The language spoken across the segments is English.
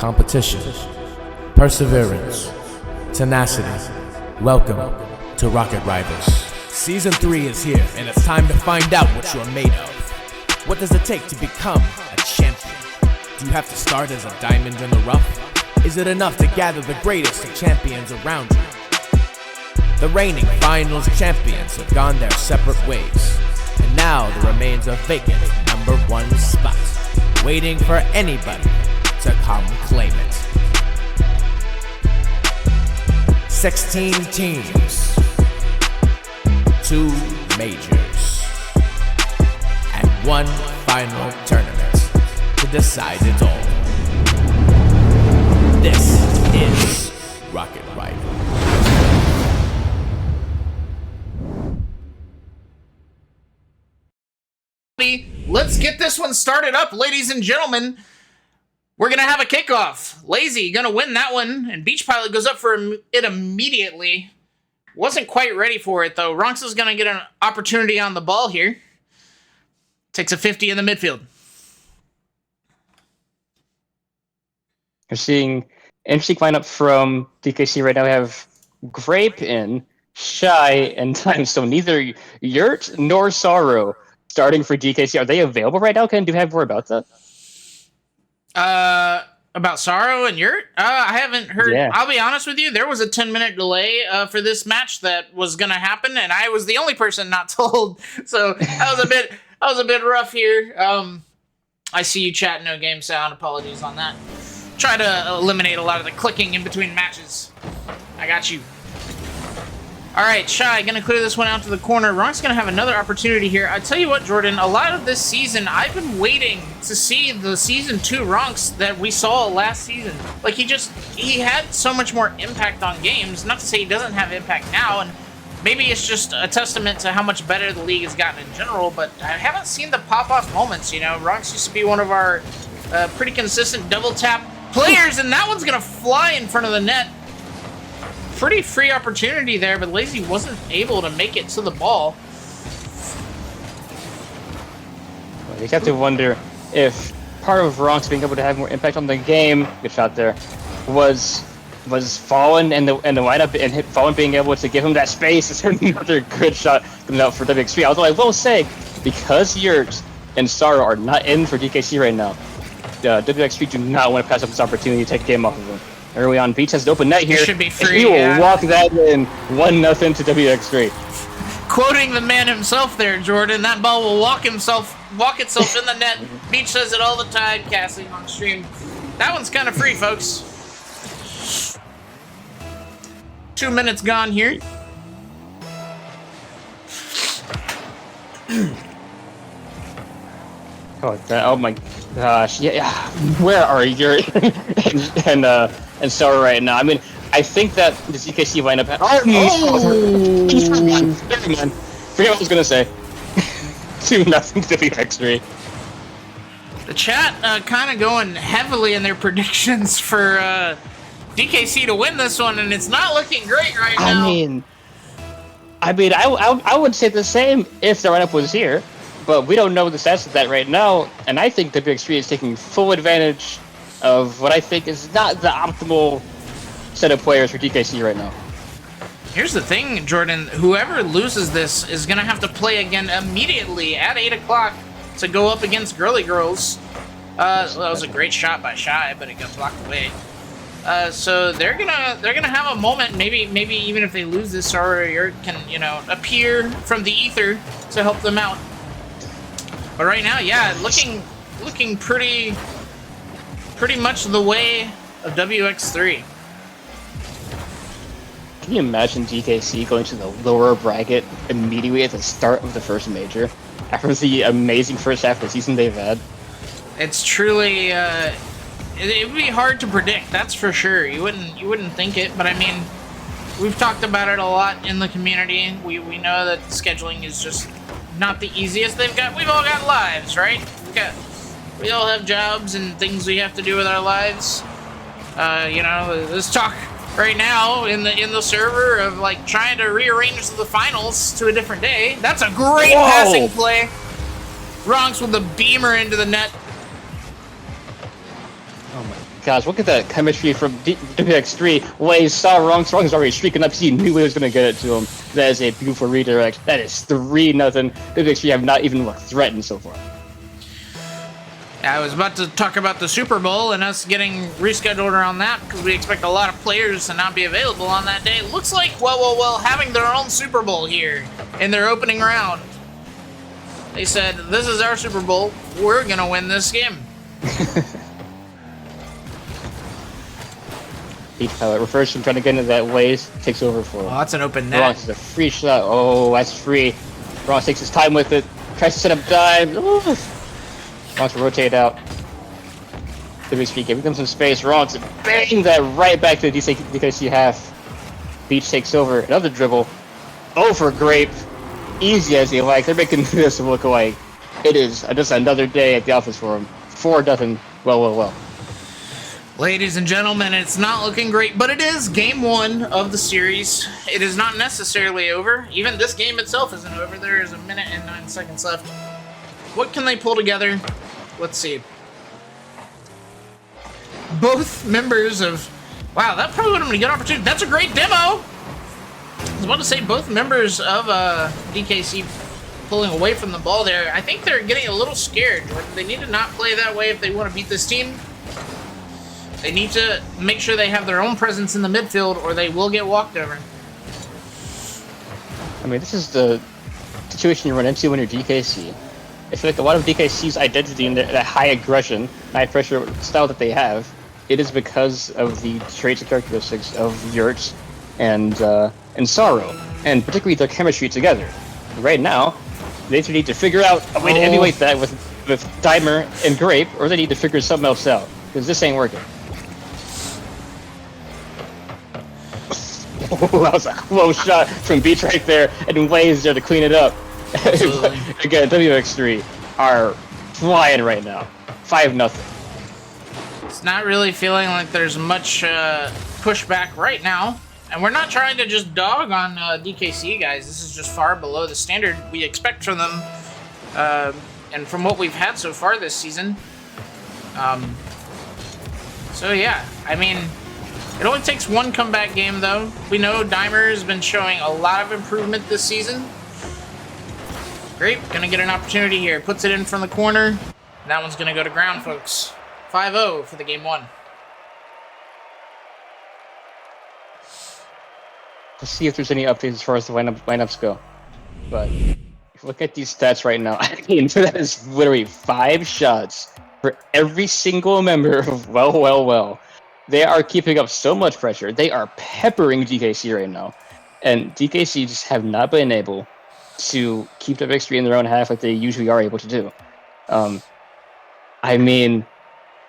competition, perseverance, tenacity. Welcome to Rocket Rivals. Season 3 is here, and it's time to find out what you're made of. What does it take to become a champion? Do you have to start as a diamond in the rough? Is it enough to gather the greatest of champions around you? The reigning finals champions have gone their separate ways, and now there remains a vacant number 1 spot, waiting for anybody to come claim it. 16 teams, 2 majors, and 1 final tournament to decide it all. This is Rocket Rivals. Let's get this one started up, ladies and gentlemen. We're going to have a kickoff. Lazy going to win that one, and Beach Pilot goes up for it immediately. Wasn't quite ready for it, though. Ronx is going to get an opportunity on the ball here. Takes a 50 in the midfield. We're seeing interesting lineup from DKC right now. We have Grape in, Shy, and Time. So neither Yurt nor Sorrow starting for DKC. Are they available right now? Do you have more about that? About Sorrow and Yurt? I haven't heard. Yeah. I'll be honest with you. There was a 10-minute delay for this match that was going to happen, and I was the only person not told. So that was a bit rough here. I see you chat, no game sound. Apologies on that. Try to eliminate a lot of the clicking in between matches. I got you. All right, Shy, gonna clear this one out to the corner. Ron's gonna have another opportunity here. I tell you what, Jordan, a lot of this season, I've been waiting to see the Season 2 Ronx that we saw last season. Like, he had so much more impact on games. Not to say he doesn't have impact now, and maybe it's just a testament to how much better the league has gotten in general, but I haven't seen the pop-off moments, you know? Ronx used to be one of our pretty consistent double-tap players, and that one's gonna fly in front of the net. Pretty free opportunity there, but Lazy wasn't able to make it to the ball. You have to wonder if part of Ronx being able to have more impact on the game, good shot there, was Fallen and the lineup, and Fallen being able to give him that space. Is another good shot coming out for WX3. Although I will say, because Yurt and Sorrow are not in for DKC right now, WX3 do not want to pass up this opportunity to take the game off of them. Early on, Beech has an open net here. It should be free. He will walk that in 1-0 to WX3. Quoting the man himself there, Jordan, that ball will walk itself in the net. Beech says it all the time, Cassie, on stream. That one's kind of free, folks. 2 minutes gone here. Oh my gosh! Yeah, where are you? and Sorrow right now. I mean, I think that the ZKC lineup. Forget what I was gonna say. 2-0 to WX3. The chat kind of going heavily in their predictions for DKC to win this one, and it's not looking great right now. I would say the same if the lineup was here. But we don't know the stats of that right now, and I think WX3 is taking full advantage of what I think is not the optimal set of players for DKC right now. Here's the thing, Jordan. Whoever loses this is going to have to play again immediately at 8 o'clock to go up against Girly Girls. That was a great shot by Shy, but it got blocked away. So they're gonna have a moment. Maybe even if they lose this, Sorrow can appear from the ether to help them out. But right now, yeah, looking pretty much the way of WX3. Can you imagine DKC going to the lower bracket immediately at the start of the first major after the amazing first half of the season they've had? It's truly it would be hard to predict, that's for sure. You wouldn't think it, but I mean, we've talked about it a lot in the community. We know that scheduling is just not the easiest. We've all got lives, right? We all have jobs and things we have to do with our lives. Let's talk right now in the server of like trying to rearrange the finals to a different day. That's a great passing play. Ronx with the beamer into the net. Oh my gosh, look at that chemistry from WX3. Waze saw Ronx. Ronx was already streaking up. He knew he was going to get it to him. That is a beautiful redirect. That is 3-0. WX3 have not even looked threatened so far. I was about to talk about the Super Bowl and us getting rescheduled around that because we expect a lot of players to not be available on that day. Looks like, well, having their own Super Bowl here in their opening round. They said, this is our Super Bowl. We're going to win this game. Beach Pilot refers from trying to get into that Waze, takes over for him. Oh, that's an open net. Ronx is a free shot. Oh, that's free. Ronx takes his time with it. Tries to set up dive. Ronx will rotate out. WX3 giving them some space. Ronx bang that right back to the DKC half. Beech takes over. Another dribble. Oh, for Grape. Easy as you like. They're making this look like it is just another day at the office for him. 4-0. Well. Ladies and gentlemen, it's not looking great, but it is game 1 of the series. It is not necessarily over. Even this game itself isn't over. There is 1 minute and 9 seconds left. What can they pull together? Let's see. Both members of... Wow, that probably would have been a good opportunity. That's a great demo! I was about to say both members of DKC pulling away from the ball there. I think they're getting a little scared, Jordan. They need to not play that way if they want to beat this team. They need to make sure they have their own presence in the midfield or they will get walked over. I mean, this is the situation you run into when you're DKC. I feel like a lot of DKC's identity and that high aggression, high pressure style that they have, it is because of the traits and characteristics of Yurt and Sorrow, and particularly their chemistry together. Right now, they either need to figure out a way to emulate that with Dimer and Grape, or they need to figure something else out, because this ain't working. Oh, that was a close shot from Beech right there, and Waze there to clean it up. Again, WX3 are flying right now. 5-0. It's not really feeling like there's much pushback right now. And we're not trying to just dog on DKC, guys. This is just far below the standard we expect from them. And from what we've had so far this season. So yeah, I mean, it only takes one comeback game though. We know Dimer has been showing a lot of improvement this season. Great, gonna get an opportunity here. Puts it in from the corner. That one's gonna go to ground, folks. 5-0 for the game 1. Let's see if there's any updates as far as the lineups go. But if you look at these stats right now, I mean, that is literally 5 shots for every single member of well. They are keeping up so much pressure. They are peppering DKC right now. And DKC just have not been able to keep WX3 in their own half like they usually are able to do. I mean,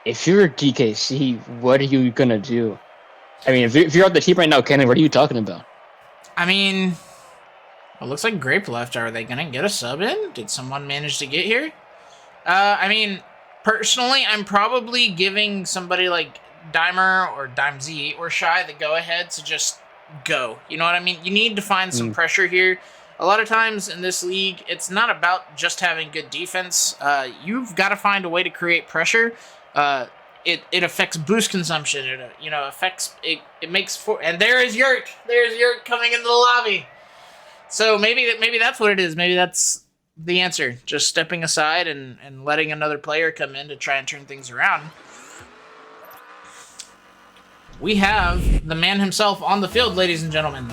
if you're DKC, what are you going to do? I mean, if you're on the team right now, Kenan, what are you talking about? I mean, it looks like Grape left. Are they going to get a sub in? Did someone manage to get here? I mean, personally, I'm probably giving somebody like Dimer or DimeZ or Shy the go-ahead to just go. You know what I mean? You need to find some pressure here. A lot of times in this league, it's not about just having good defense. You've got to find a way to create pressure. It affects boost consumption. It affects it. It makes and there is Yurt. There's Yurt coming into the lobby. So maybe that's what it is. Maybe that's the answer. Just stepping aside and letting another player come in to try and turn things around. We have the man himself on the field, ladies and gentlemen.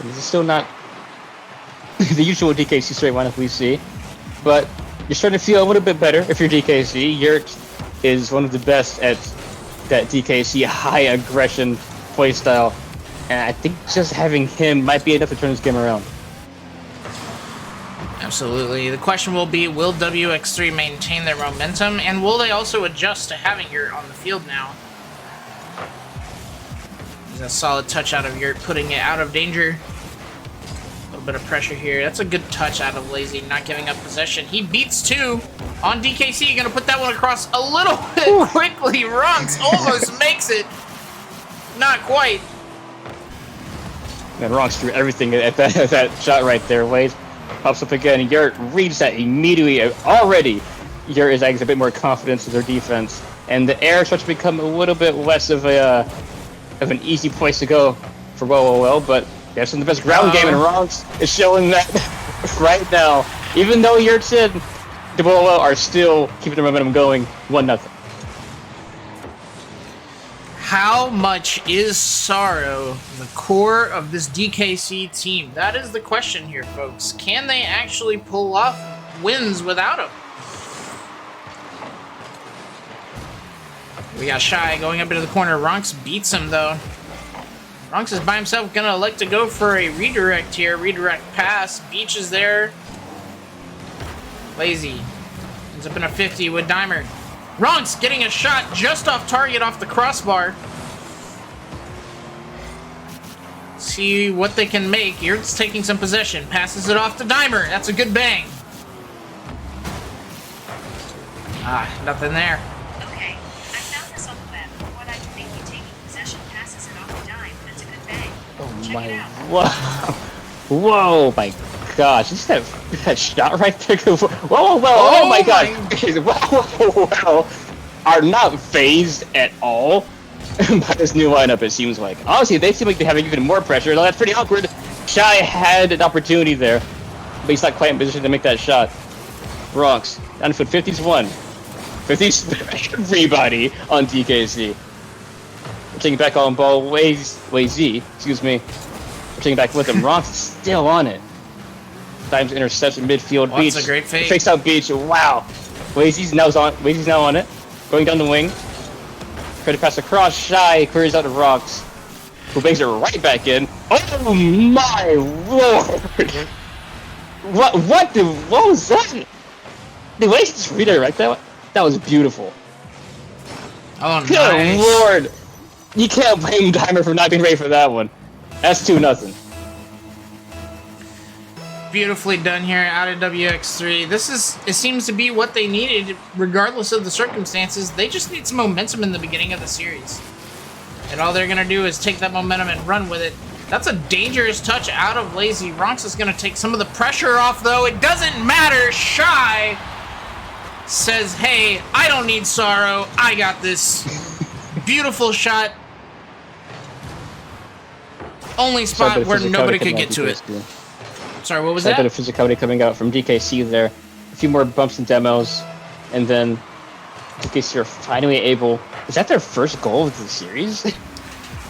This is still not the usual DKC straight lineup we see, but you're starting to feel a little bit better if you're DKC. Yurt is one of the best at that DKC high aggression playstyle, and I think just having him might be enough to turn this game around. Absolutely. The question will be, will WX3 maintain their momentum, and will they also adjust to having Yurt on the field now? A solid touch out of Yurt, putting it out of danger. A little bit of pressure here. That's a good touch out of Lazy, not giving up possession. He beats 2 on DKC. Gonna put that one across a little bit quickly. Ronx almost makes it. Not quite. And Ronx threw everything at that shot right there. Waze pops up again. Yurt reads that immediately. Already your is a bit more confidence in their defense, and the air starts to become a little bit less of an easy place to go for well. But they have some of the best ground game, and Ronx is showing that right now. Even though your Tin, the well are still keeping the momentum going, 1-0. How much is Sorrow the core of this DKC team? That is the question here, folks. Can they actually pull off wins without him? We got Shy going up into the corner. Ronx beats him, though. Ronx is by himself, gonna elect to go for a redirect here. Redirect pass. Beech is there. Lazy ends up in a 50 with Dimer. Ronx getting a shot just off target off the crossbar. See what they can make. Yurt's taking some possession. Passes it off to Dimer. That's a good bang. Nothing there. Okay, I found this on the web. What I think you taking possession passes it off to Dime. That's a good bang. Oh Check my! it out. Whoa! My gosh! You see that shot right there? Whoa! Oh my gosh! Wow! Are not phased at all by this new lineup. It seems like. Honestly, they seem like they have even more pressure. That's pretty awkward. Shy had an opportunity there, but he's not quite in position to make that shot. Ronx down to foot 50's one. 50's everybody on DKC. We're taking back on ball. Lazy. Excuse me. We're taking back with him. Ronx is still on it. Times interception midfield. Oh, Beech. that's a great fake. Fakes out Beech. Wow. Lazy's now on it. Going down the wing. Try to pass across. Shy clears out of Ronx, who bangs it right back in. Oh my lord! What was that? The way he just redirect that? That was beautiful. Oh, Good nice. lord! You can't blame Dimer for not being ready for that one. That's 2-0. Beautifully done here out of WX3. It seems to be what they needed, regardless of the circumstances. They just need some momentum in the beginning of the series. And all they're going to do is take that momentum and run with it. That's a dangerous touch out of Lazy. Ronx is going to take some of the pressure off, though. It doesn't matter. Shy says, hey, I don't need Sorrow. I got this. Beautiful shot. Only spot where nobody could get to it. Sorry, what was that? A bit of physicality coming out from DKC there. A few more bumps and demos, and then DKC are finally able. Is that their first goal of the series?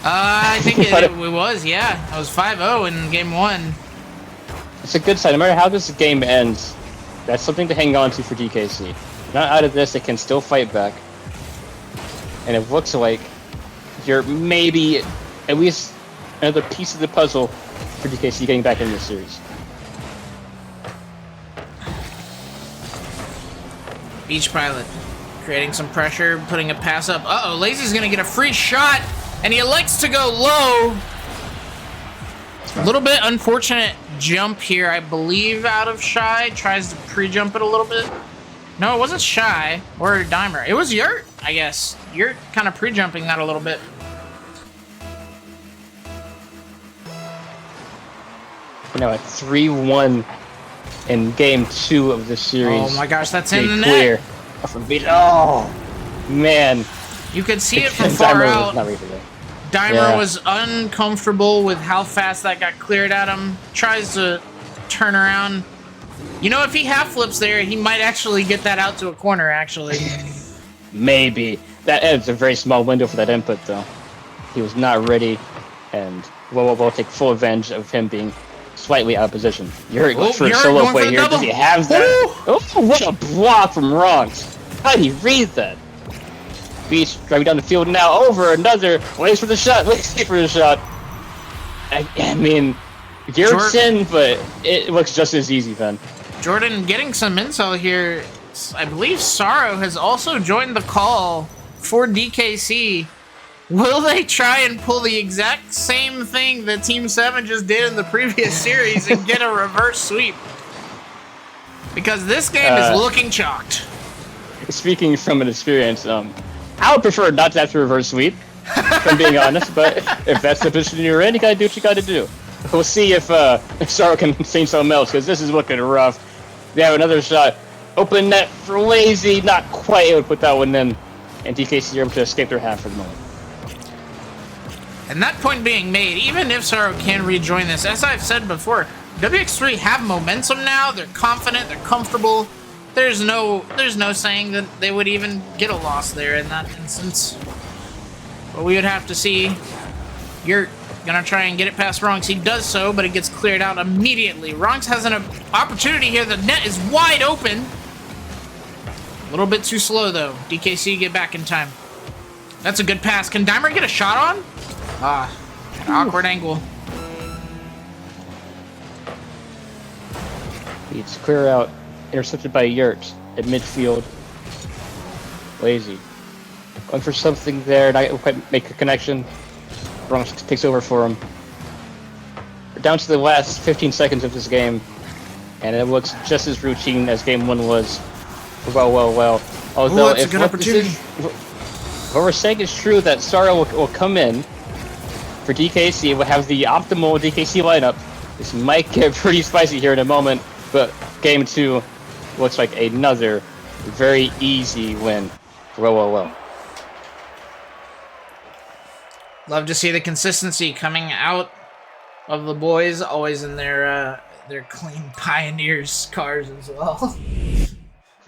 I think it was, yeah. It was 5-0 in game 1. It's a good sign. No matter how this game ends, that's something to hang on to for DKC. Not out of this, they can still fight back. And it looks like you're maybe at least another piece of the puzzle for DKC getting back into the series. Beech Pilot creating some pressure, putting a pass up. Uh-oh, Lazy's gonna get a free shot, and he elects to go low. A little bit unfortunate jump here, I believe, out of Shy. Tries to pre-jump it a little bit. No, it wasn't Shy or Dimer. It was Yurt, I guess. Yurt kind of pre-jumping that a little bit. We're now at 3-1 in game 2 of this series. Oh my gosh, that's in the clear. net. Oh, man. You could see it from far out. Dimer was uncomfortable with how fast that got cleared at him. Tries to turn around. You know, if he half flips there, he might actually get that out to a corner, actually. Maybe. It's a very small window for that input, though. He was not ready, and we'll take full advantage of him being slightly out of position. You're going for a solo play here. Does he have that? Oh, what a block from Ronx. How did he read that? Beech driving down the field now. Over another. Waits for the shot. Waits for the shot. I mean, Garrett's in, but it looks just as easy then. Jordan getting some intel here. I believe Sorrow has also joined the call for DKC. Will they try and pull the exact same thing that Team 7 just did in the previous series and get a reverse sweep? Because this game is looking chalked. Speaking from an experience, I would prefer not to have to reverse sweep, if I'm being honest, but if that's the position you're in, you gotta do what you gotta do. We'll see if Sorrow can change something else, because this is looking rough. They have another shot. Open net for Lazy, not quite able to put that one in. And DKC are able to escape their half for the moment. And that point being made, even if Sorrow can rejoin this, as I've said before, WX3 have momentum now. They're confident. They're comfortable. There's no saying that they would even get a loss there in that instance. But we would have to see. You're gonna try and get it past Ronx. He does so, but it gets cleared out immediately. Ronx has an opportunity here. The net is wide open. A little bit too slow, though. DKC get back in time. That's a good pass. Can Dimer get a shot on? An awkward angle. It's clear out. Intercepted by Yurt at midfield. Lazy. Going for something there. Not quite make a connection. Ronx takes over for him. We're down to the last 15 seconds of this game. And it looks just as routine as game 1 was. Well. Although, that's a good opportunity. What we're saying is true, that Sorrow will come in for DKC. We'll have the optimal DKC lineup. This might get pretty spicy here in a moment, but game 2 looks like another very easy win for well. Love to see the consistency coming out of the boys, always in their clean Pioneers cars as well.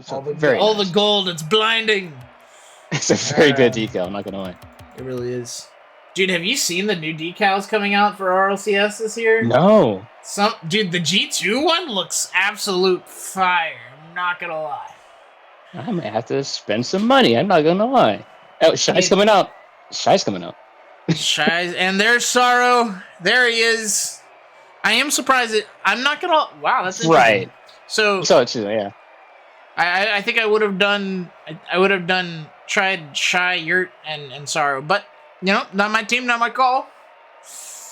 All the gold, it's blinding. It's a very good decal, I'm not gonna lie. It really is. Dude, have you seen the new decals coming out for RLCS this year? No. Dude, the G2 one looks absolute fire. I'm not gonna lie. I might have to spend some money, I'm not gonna lie. Oh, Shy's coming out. Shy's and there's Sorrow. There he is. I am surprised I'm not gonna. Wow, that's right. So yeah. I think I would have done. Tried Shy, Yurt, and Sorrow, but not my team, not my call.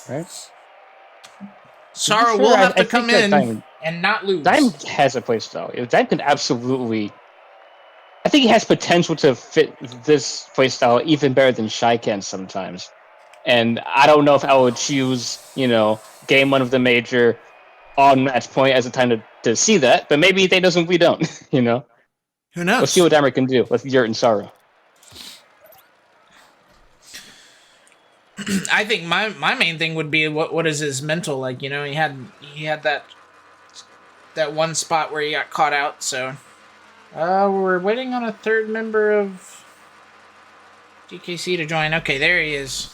Right. Sorrow will have to come in and not lose. Dime has a play style. Dime can absolutely. I think he has potential to fit this play style even better than Shy can sometimes. And I don't know if I would choose, game 1 of the major on match point as a time to see that, but maybe they doesn't, we don't, Who knows? We'll see what Dimer can do with Yurt and Sorrow. I think my main thing would be what is his mental like, he had that one spot where he got caught out, so we're waiting on a third member of DKC to join. Okay, there he is.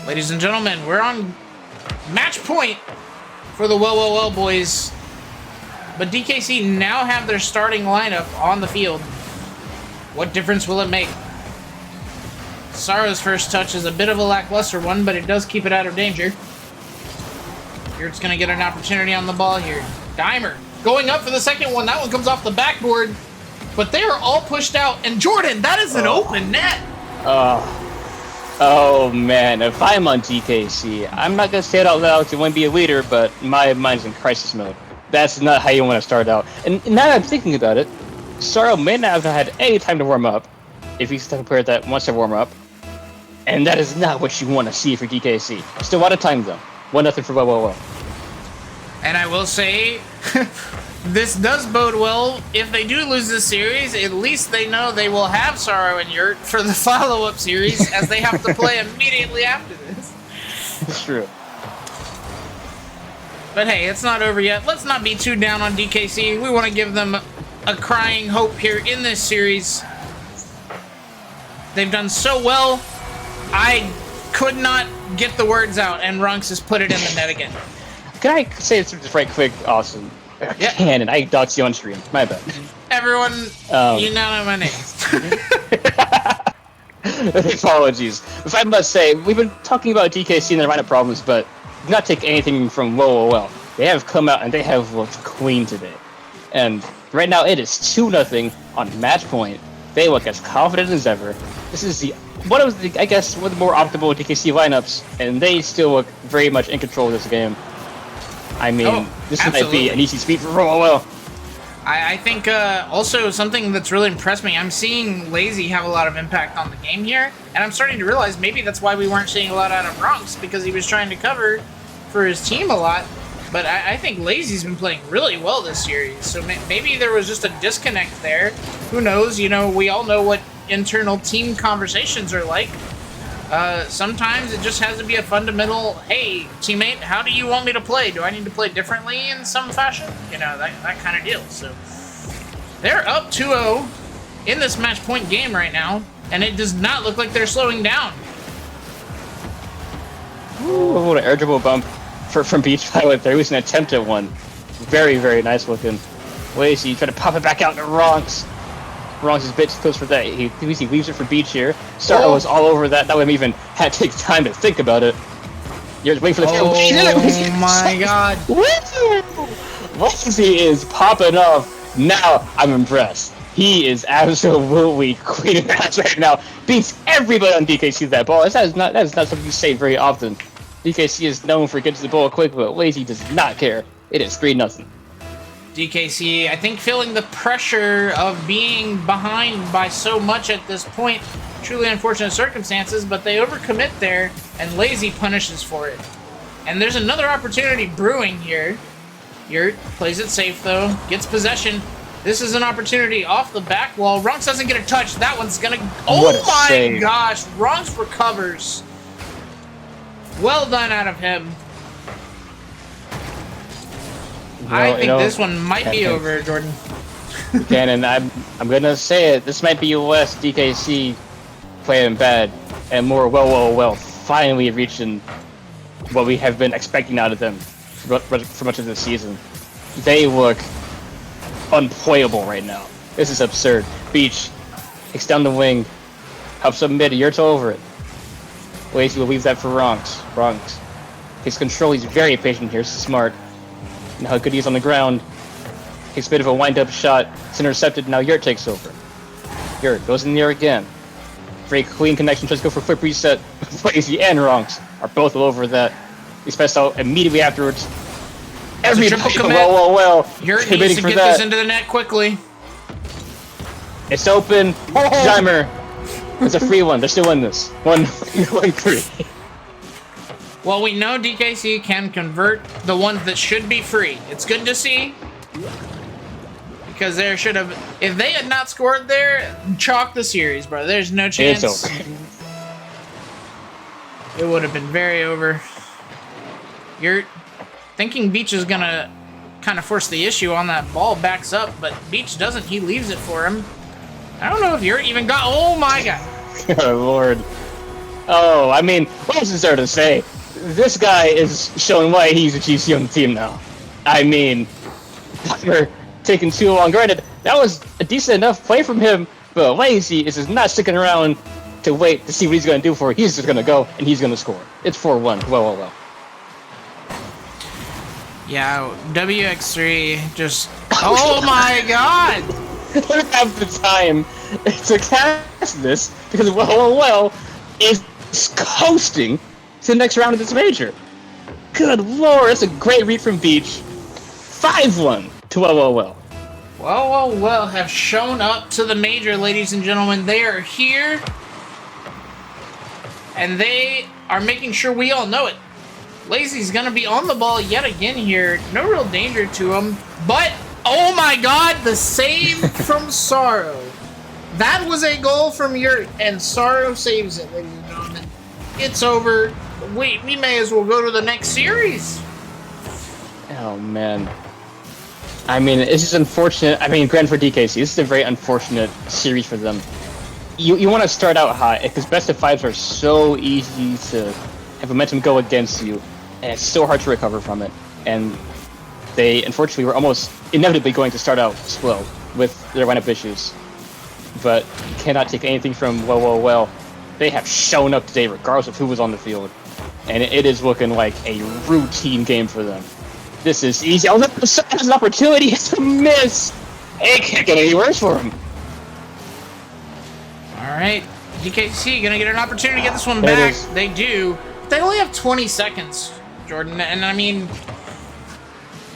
Ladies and gentlemen, we're on match point for the well boys. But DKC now have their starting lineup on the field. What difference will it make? Sorrow's first touch is a bit of a lackluster one, but it does keep it out of danger. Yurt's going to get an opportunity on the ball here. Dimer going up for the second one. That one comes off the backboard. But they are all pushed out. And Jordan, that is an open net. Oh man, if I'm on DKC, I'm not going to say it out loud to want to be a leader, but my mind's in crisis mode. That's not how you want to start out. And now that I'm thinking about it, Sorrow may not have had any time to warm up, if he's the type of player that wants to warm up. And that is not what you want to see for DKC. Still a lot of time though. 1-0 for well. And I will say, this does bode well. If they do lose this series, at least they know they will have Sorrow and Yurt for the follow-up series, as they have to play immediately after this. It's true. But hey, it's not over yet. Let's not be too down on DKC. We want to give them a crying hope here in this series. They've done so well. I could not get the words out, and Ronx has put it in the net again. Can I say this just right quick, Austin? Yeah. And I doxed you on stream. My bad. Everyone, you now know my name. Apologies. If I must say, we've been talking about DKC and their lineup problems, but do not take anything from well. They have come out and they have looked clean today. And right now it is 2-0 on match point. They look as confident as ever. This is one of the more optimal DKC lineups, and they still look very much in control of this game. I mean, this might be an easy speed for well. I think also something that's really impressed me, I'm seeing Lazy have a lot of impact on the game here, and I'm starting to realize maybe that's why we weren't seeing a lot out of Ronx, because he was trying to cover for his team a lot. But I think Lazy's been playing really well this series, so maybe there was just a disconnect there. Who knows? You know, we all know what internal team conversations are like. Sometimes it just has to be a fundamental, hey, teammate, how do you want me to play? Do I need to play differently in some fashion? You know, that kind of deal. So they're up 2-0 in this match point game right now, and it does not look like they're slowing down. Ooh, what an air dribble bump from Beech by there. It was an attempt at one. Very, very nice looking. Lazy trying to pop it back out to Ronx. Ronx is a bit too close for that. He leaves it for Beech here. Staro was all over that. That would have even had to take time to think about it. You're waiting for the tail. Oh my god. Lazy is popping off. Now I'm impressed. He is absolutely cleaning house right now. Beats everybody on DKC with that ball. That is not something you say very often. DKC is known for getting to the ball quick, but Lazy does not care. It is 3-0. DKC, I think, feeling the pressure of being behind by so much at this point. Truly unfortunate circumstances, but they overcommit there, and Lazy punishes for it. And there's another opportunity brewing here. Yurt plays it safe, though. Gets possession. This is an opportunity off the back wall. Ronx doesn't get a touch. That one's gonna... Oh my gosh! Ronx recovers. Well done out of him. Well, I think this one might be over, Jordan. Cannon, I'm gonna say it. This might be less DKC playing bad and more well, finally reaching what we have been expecting out of them for much of this season. They look unplayable right now. This is absurd. Beech takes down the wing, helps up mid, Yurt's over it. Lazy will leave that for Ronx. Ronx takes control. He's very patient here. Smart. And how good he is on the ground. Takes a bit of a wind-up shot. It's intercepted. Now Yurt takes over. Yurt goes in there again. Very clean connection. Tries to go for flip reset. Lazy and Ronx are both all over that. He spends out immediately afterwards. Everybody, well. Yurt needs to get this into the net quickly. It's open. Timer. It's a free one. They're still in this. 1-3. Well, we know DKC can convert the ones that should be free. It's good to see. Because there should have... If they had not scored there, chalk the series, bro. There's no chance. It's over. It would have been very over. You're thinking Beech is going to kind of force the issue on that ball, backs up, but Beech doesn't. He leaves it for him. I don't know if Yurt even got... Oh my god. Oh, Lord. Oh, I mean, what else is there to say? This guy is showing why he's a GC on the team now. I mean, for taking too long. Granted, that was a decent enough play from him, but Lazy is just not sticking around to wait to see what he's going to do for it. He's just going to go, and he's going to score. It's 4-1. Well. Yeah, WX3 just... Oh my god! I don't have the time to cast this because well is coasting to the next round of this major. Good lord, that's a great read from Beech. 5-1 to well. Well have shown up to the major, ladies and gentlemen. They are here, and they are making sure we all know it. Lazy's gonna be on the ball yet again here. No real danger to him, but oh my god, the save from Sorrow. That was a goal from Yurt, and Sorrow saves it, ladies and gentlemen. It's over. We may as well go to the next series. Oh, man. I mean, this is unfortunate. I mean, granted for DKC, this is a very unfortunate series for them. You want to start out hot, because best of fives are so easy to have momentum go against you, and it's so hard to recover from it. And they, unfortunately, were almost inevitably going to start out slow with their lineup issues. But cannot take anything from well. They have shown up today regardless of who was on the field. And it is looking like a routine game for them. This is easy. Oh, has an opportunity to miss. It can't get any worse for him. Alright, DKC gonna get an opportunity to get this one back. They do. They only have 20 seconds, Jordan. And I mean,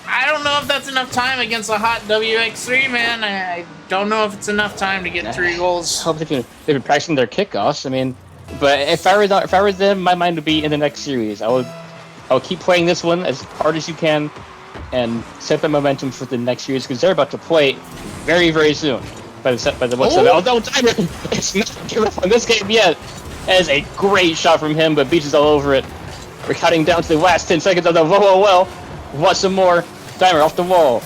I don't know if that's enough time against a hot WX3, man. I don't know if it's enough time to get 3 goals. I hope they've been practicing their kickoffs. I mean, but if I were them, my mind would be in the next series. I would I would keep playing this one as hard as you can, and set the momentum for the next years because they're about to play very, very soon. By the looks of it. Although Diamond is not giving up on this game yet. That is a great shot from him, but Beech is all over it. We're cutting down to the last 10 seconds of the well. Want some more? Diamond off the wall.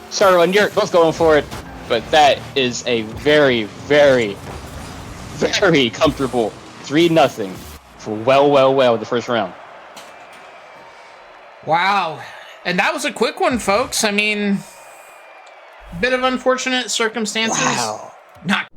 Sardo and Yurt both going for it, but that is a very, very, very comfortable 3-0 for well the first round. Wow. And that was a quick one, folks. I mean, bit of unfortunate circumstances. Wow. Not